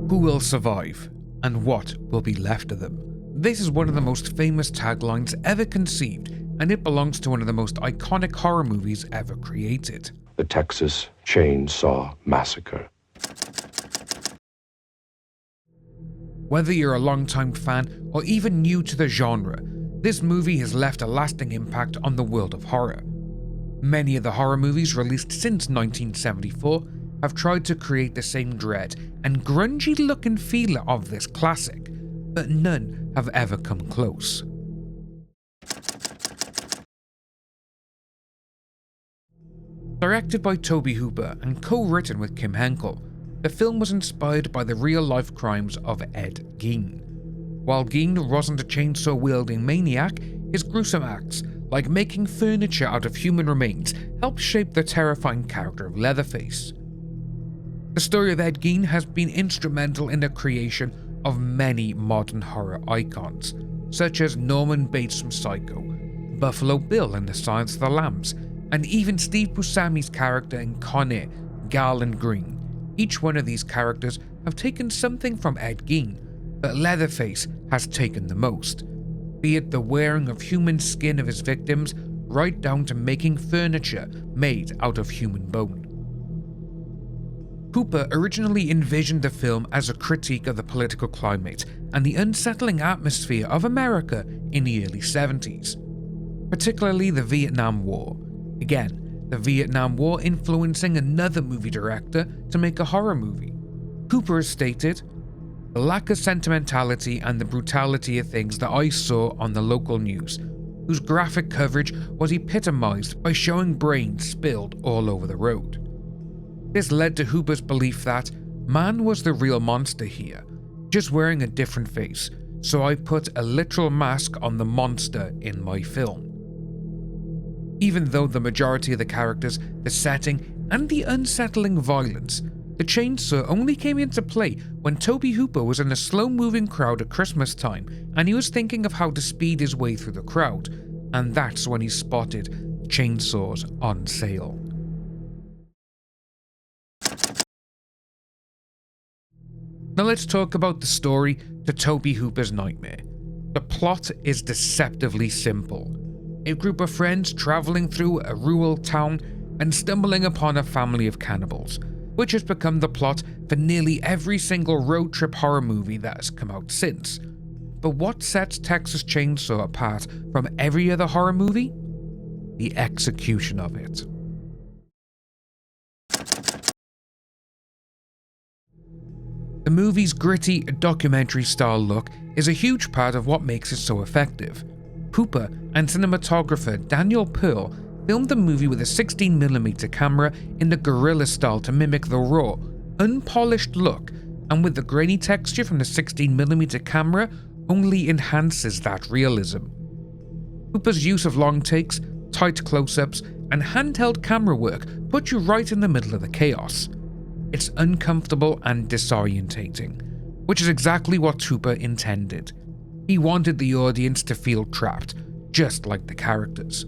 Who will survive, and what will be left of them? This is one of the most famous taglines ever conceived, and it belongs to one of the most iconic horror movies ever created. The Texas Chainsaw Massacre. Whether you're a longtime fan or even new to the genre, this movie has left a lasting impact on the world of horror. Many of the horror movies released since 1974 have tried to create the same dread and grungy look and feel of this classic, but none have ever come close. Directed by Tobe Hooper and co-written with Kim Henkel, the film was inspired by the real-life crimes of Ed Gein. While Gein wasn't a chainsaw-wielding maniac, his gruesome acts, like making furniture out of human remains, helped shape the terrifying character of Leatherface. The story of Ed Gein has been instrumental in the creation of many modern horror icons, such as Norman Bates from Psycho, Buffalo Bill in The Silence of the Lambs, and even Steve Buscemi's character in Con Air, Garland Green. Each one of these characters have taken something from Ed Gein, but Leatherface has taken the most, be it the wearing of human skin of his victims, right down to making furniture made out of human bone. Hooper originally envisioned the film as a critique of the political climate and the unsettling atmosphere of America in the early 70s, particularly the Vietnam War. Again, the Vietnam War influencing another movie director to make a horror movie. Hooper has stated, "The lack of sentimentality and the brutality of things that I saw on the local news, whose graphic coverage was epitomized by showing brains spilled all over the road." This led to Hooper's belief that man was the real monster here, just wearing a different face, so I put a literal mask on the monster in my film. Even though the majority of the characters, the setting, and the unsettling violence, the chainsaw only came into play when Tobe Hooper was in a slow-moving crowd at Christmas time and he was thinking of how to speed his way through the crowd, and that's when he spotted chainsaws on sale. Now let's talk about the story to Tobe Hooper's Nightmare. The plot is deceptively simple. A group of friends traveling through a rural town and stumbling upon a family of cannibals, which has become the plot for nearly every single road trip horror movie that has come out since. But what sets Texas Chainsaw apart from every other horror movie? The execution of it. The movie's gritty, documentary-style look is a huge part of what makes it so effective. Hooper and cinematographer Daniel Pearl filmed the movie with a 16mm camera in the guerrilla style to mimic the raw, unpolished look, and with the grainy texture from the 16mm camera only enhances that realism. Hooper's use of long takes, tight close-ups, and handheld camera work put you right in the middle of the chaos. It's uncomfortable and disorientating, which is exactly what Hooper intended. He wanted the audience to feel trapped, just like the characters.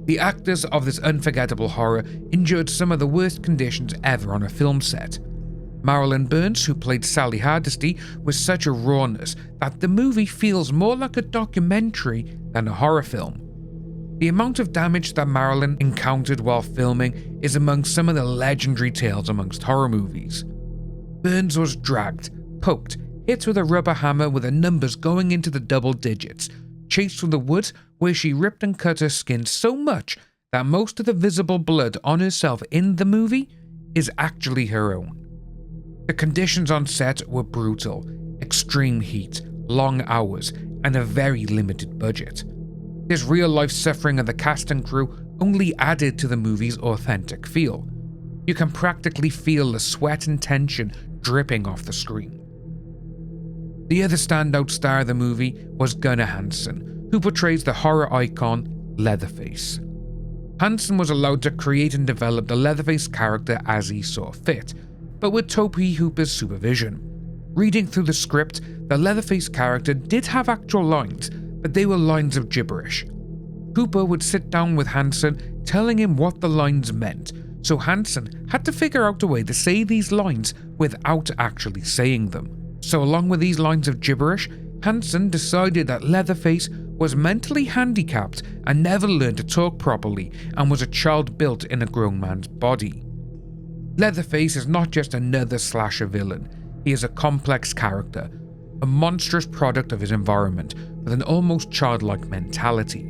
The actors of this unforgettable horror endured some of the worst conditions ever on a film set. Marilyn Burns, who played Sally Hardesty, was such a rawness that the movie feels more like a documentary than a horror film. The amount of damage that Marilyn encountered while filming is among some of the legendary tales amongst horror movies. Burns was dragged, poked, hit with a rubber hammer with the numbers going into the double digits, chased through the woods where she ripped and cut her skin so much that most of the visible blood on herself in the movie is actually her own. The conditions on set were brutal, extreme heat, long hours, and a very limited budget. This real-life suffering of the cast and crew only added to the movie's authentic feel. You can practically feel the sweat and tension dripping off the screen. The other standout star of the movie was Gunnar Hansen, who portrays the horror icon Leatherface. Hansen was allowed to create and develop the Leatherface character as he saw fit, but with Tobe Hooper's supervision. Reading through the script, the Leatherface character did have actual lines, but they were lines of gibberish. Hooper would sit down with Hansen, telling him what the lines meant, so Hansen had to figure out a way to say these lines without actually saying them. So along with these lines of gibberish, Hansen decided that Leatherface was mentally handicapped and never learned to talk properly and was a child built in a grown man's body. Leatherface is not just another slasher villain, he is a complex character, a monstrous product of his environment with an almost childlike mentality.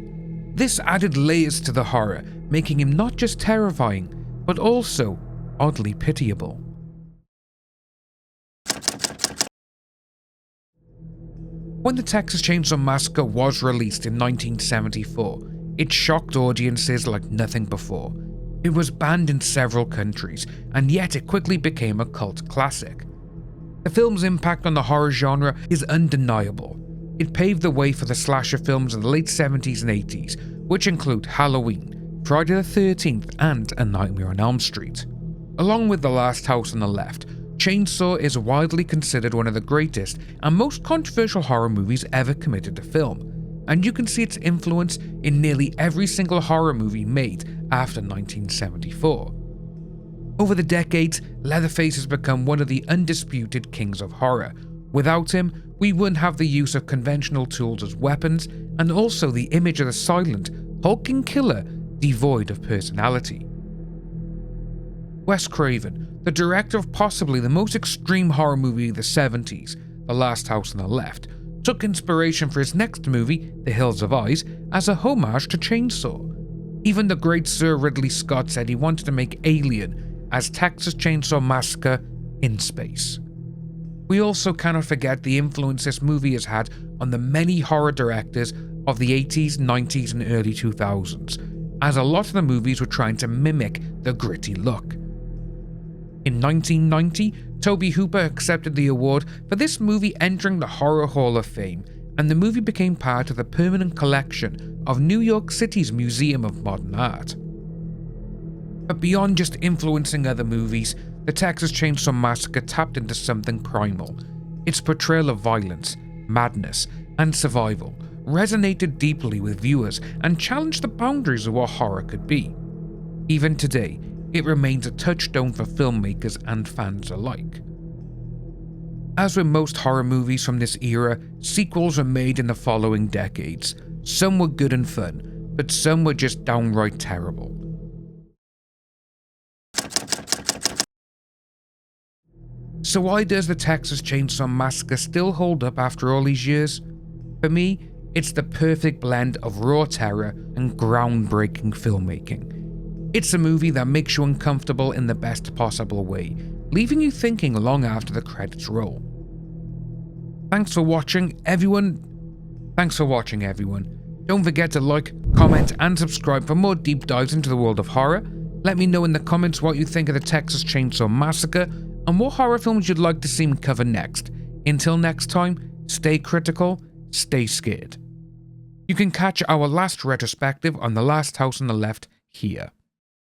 This added layers to the horror, making him not just terrifying, but also oddly pitiable. When the Texas Chainsaw Massacre was released in 1974, it shocked audiences like nothing before. It was banned in several countries, and yet it quickly became a cult classic. The film's impact on the horror genre is undeniable. It paved the way for the slasher films of the late 70s and 80s, which include Halloween, Friday the 13th, and A Nightmare on Elm Street. Along with The Last House on the Left, Chainsaw is widely considered one of the greatest and most controversial horror movies ever committed to film, and you can see its influence in nearly every single horror movie made after 1974. Over the decades, Leatherface has become one of the undisputed kings of horror. Without him, we wouldn't have the use of conventional tools as weapons, and also the image of the silent, hulking killer devoid of personality. Wes Craven, the director of possibly the most extreme horror movie of the 70s, The Last House on the Left, took inspiration for his next movie, The Hills of Eyes, as a homage to Chainsaw. Even the great Sir Ridley Scott said he wanted to make Alien as Texas Chainsaw Massacre in space. We also cannot forget the influence this movie has had on the many horror directors of the 80s, 90s, and early 2000s, as a lot of the movies were trying to mimic the gritty look. In 1990, Tobe Hooper accepted the award for this movie entering the Horror Hall of Fame, and the movie became part of the permanent collection of New York City's Museum of Modern Art. But beyond just influencing other movies, the Texas Chainsaw Massacre tapped into something primal. Its portrayal of violence, madness, and survival resonated deeply with viewers and challenged the boundaries of what horror could be. Even today, it remains a touchstone for filmmakers and fans alike. As with most horror movies from this era, sequels were made in the following decades. Some were good and fun, but some were just downright terrible. So why does the Texas Chainsaw Massacre still hold up after all these years? For me, it's the perfect blend of raw terror and groundbreaking filmmaking. It's a movie that makes you uncomfortable in the best possible way, leaving you thinking long after the credits roll. Thanks for watching, everyone. Don't forget to like, comment, and subscribe for more deep dives into the world of horror. Let me know in the comments what you think of the Texas Chainsaw Massacre and what horror films you'd like to see me cover next. Until next time, stay critical, stay scared. You can catch our last retrospective on The Last House on the Left here.